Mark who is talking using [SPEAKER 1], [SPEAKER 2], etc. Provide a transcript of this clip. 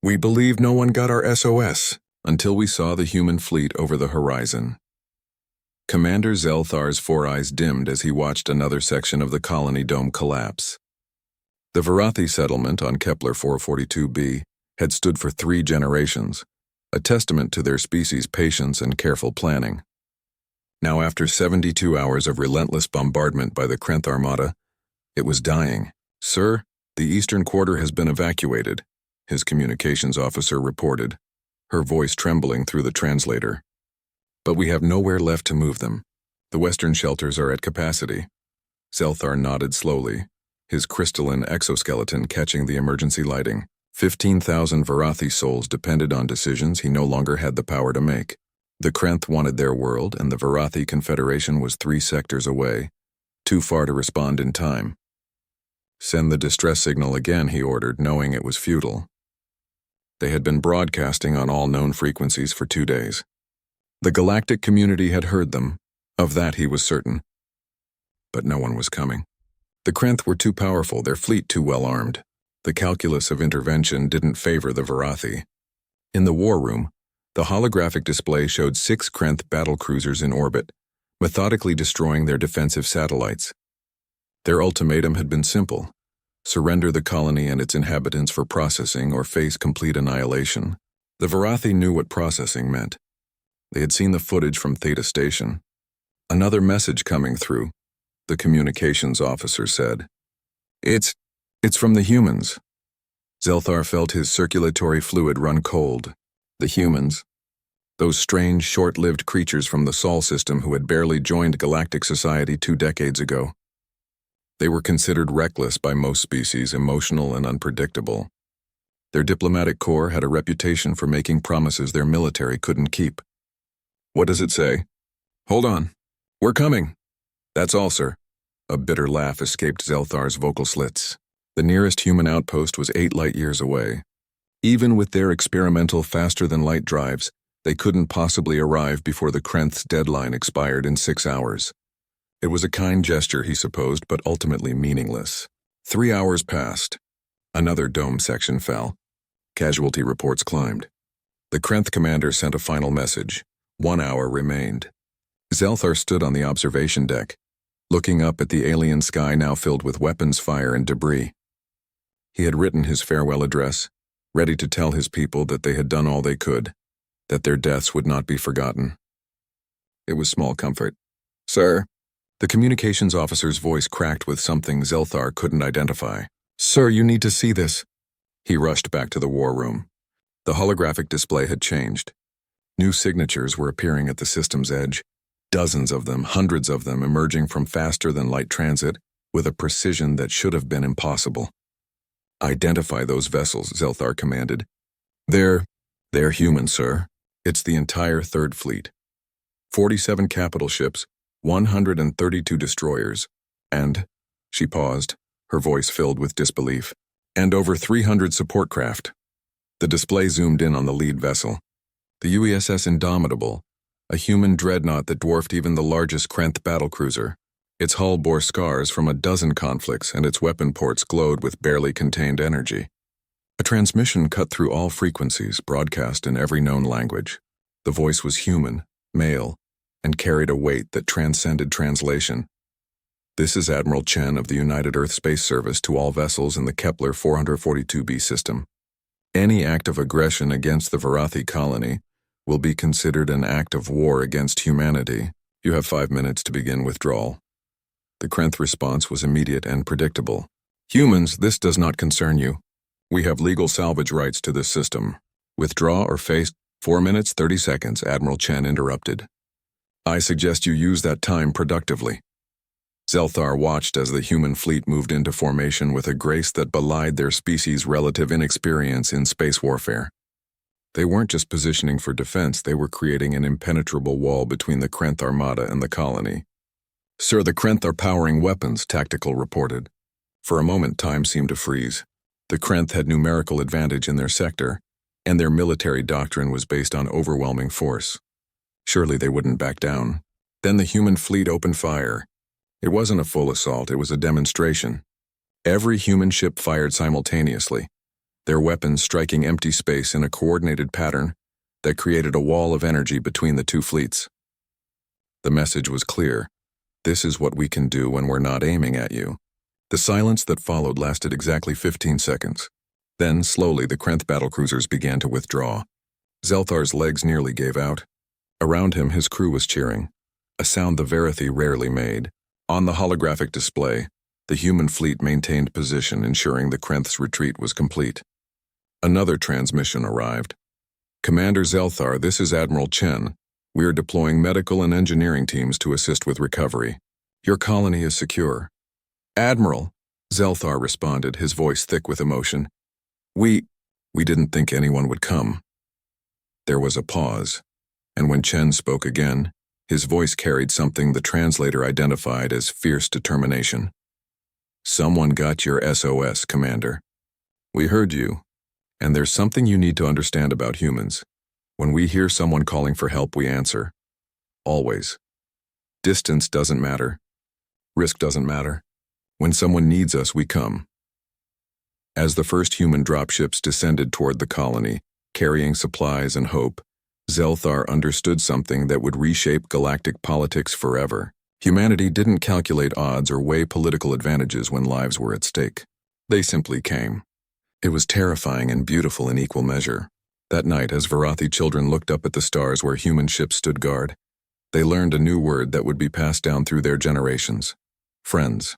[SPEAKER 1] We believed no one got our SOS until we saw the human fleet over the horizon. Commander Zelthar's four eyes dimmed as he watched another section of the colony dome collapse. The Varathi settlement on Kepler 442b had stood for 3 generations, a testament to their species' patience and careful planning. Now, after 72 hours of relentless bombardment by the Krenth Armada, it was dying. "Sir, the eastern quarter has been evacuated," his communications officer reported, her voice trembling through the translator. "But we have nowhere left to move them. The western shelters are at capacity." Zelthar nodded slowly, his crystalline exoskeleton catching the emergency lighting. 15,000 Varathi souls depended on decisions he no longer had the power to make. The Krenth wanted their world, and the Varathi Confederation was 3 sectors away, too far to respond in time. "Send the distress signal again," he ordered, knowing it was futile. They had been broadcasting on all known frequencies for 2 days. The galactic community had heard them, of that he was certain. But no one was coming. The Krenth were too powerful, their fleet too well armed. The calculus of intervention didn't favor the Varathi. In the war room, the holographic display showed 6 Krenth battlecruisers in orbit, methodically destroying their defensive satellites. Their ultimatum had been simple: surrender the colony and its inhabitants for processing or face complete annihilation. The Varathi knew what processing meant. They had seen the footage from Theta Station. "Another message coming through," the communications officer said. It's from the humans." Zelthar felt his circulatory fluid run cold. The humans, those strange, short-lived creatures from the Sol system who had barely joined galactic society 2 decades ago. They were considered reckless by most species, emotional and unpredictable. Their diplomatic corps had a reputation for making promises their military couldn't keep. "What does it say?" "Hold on. We're coming." "That's all, sir." A bitter laugh escaped Zelthar's vocal slits. The nearest human outpost was 8 light-years away. Even with their experimental faster-than-light drives, they couldn't possibly arrive before the Krenth's deadline expired in 6 hours. It was a kind gesture, he supposed, but ultimately meaningless. 3 hours passed. Another dome section fell. Casualty reports climbed. The Krenth commander sent a final message. 1 hour remained. Zelthar stood on the observation deck, looking up at the alien sky now filled with weapons fire and debris. He had written his farewell address, ready to tell his people that they had done all they could, that their deaths would not be forgotten. It was small comfort. "Sir?" The communications officer's voice cracked with something Zelthar couldn't identify. "Sir, you need to see this." He rushed back to the war room. The holographic display had changed. New signatures were appearing at the system's edge, dozens of them, hundreds of them, emerging from faster-than-light transit with a precision that should have been impossible. "Identify those vessels," Zelthar commanded. They're human, sir. It's the entire Third Fleet. 47 capital ships, 132 destroyers, and," she paused, her voice filled with disbelief, "and over 300 support craft." The display zoomed in on the lead vessel. The UESS Indomitable, a human dreadnought that dwarfed even the largest Krenth battlecruiser. Its hull bore scars from a dozen conflicts, and its weapon ports glowed with barely contained energy. A transmission cut through all frequencies, broadcast in every known language. The voice was human, male, and carried a weight that transcended translation. "This is Admiral Chen of the United Earth Space Service to all vessels in the Kepler 442b system. Any act of aggression against the Varathi colony will be considered an act of war against humanity. You have 5 minutes to begin withdrawal." The Krenth response was immediate and predictable. "Humans, this does not concern you. We have legal salvage rights to this system. Withdraw or face." 4 minutes, 30 seconds, Admiral Chen interrupted. "I suggest you use that time productively." Zelthar watched as the human fleet moved into formation with a grace that belied their species' relative inexperience in space warfare. They weren't just positioning for defense, they were creating an impenetrable wall between the Krenth Armada and the colony. "Sir, the Krenth are powering weapons," Tactical reported. For a moment, time seemed to freeze. The Krenth had numerical advantage in their sector, and their military doctrine was based on overwhelming force. Surely they wouldn't back down. Then the human fleet opened fire. It wasn't a full assault, it was a demonstration. Every human ship fired simultaneously. their weapons striking empty space in a coordinated pattern that created a wall of energy between the two fleets. The message was clear. This is what we can do when we're not aiming at you. The silence that followed lasted exactly 15 seconds. Then, slowly, the Krenth battlecruisers began to withdraw. Zelthar's legs nearly gave out. Around him, his crew was cheering, a sound the Verithy rarely made. On the holographic display, the human fleet maintained position, ensuring the Krenth's retreat was complete. Another transmission arrived. Commander Zelthar, this is Admiral Chen. We are deploying medical and engineering teams to assist with recovery. Your colony is secure. Admiral, Zelthar responded, his voice thick with emotion. We didn't think anyone would come. There was a pause, and when Chen spoke again, his voice carried something the translator identified as fierce determination. Someone got your SOS, Commander. We heard you, and there's something you need to understand about humans. When we hear someone calling for help, we answer. Always. Distance doesn't matter. Risk doesn't matter. When someone needs us, we come. As the first human dropships descended toward the colony, carrying supplies and hope, Zelthar understood something that would reshape galactic politics forever. Humanity didn't calculate odds or weigh political advantages when lives were at stake. They simply came. It was terrifying and beautiful in equal measure. That night, as Verithy children looked up at the stars where human ships stood guard, they learned a new word that would be passed down through their generations. Friends.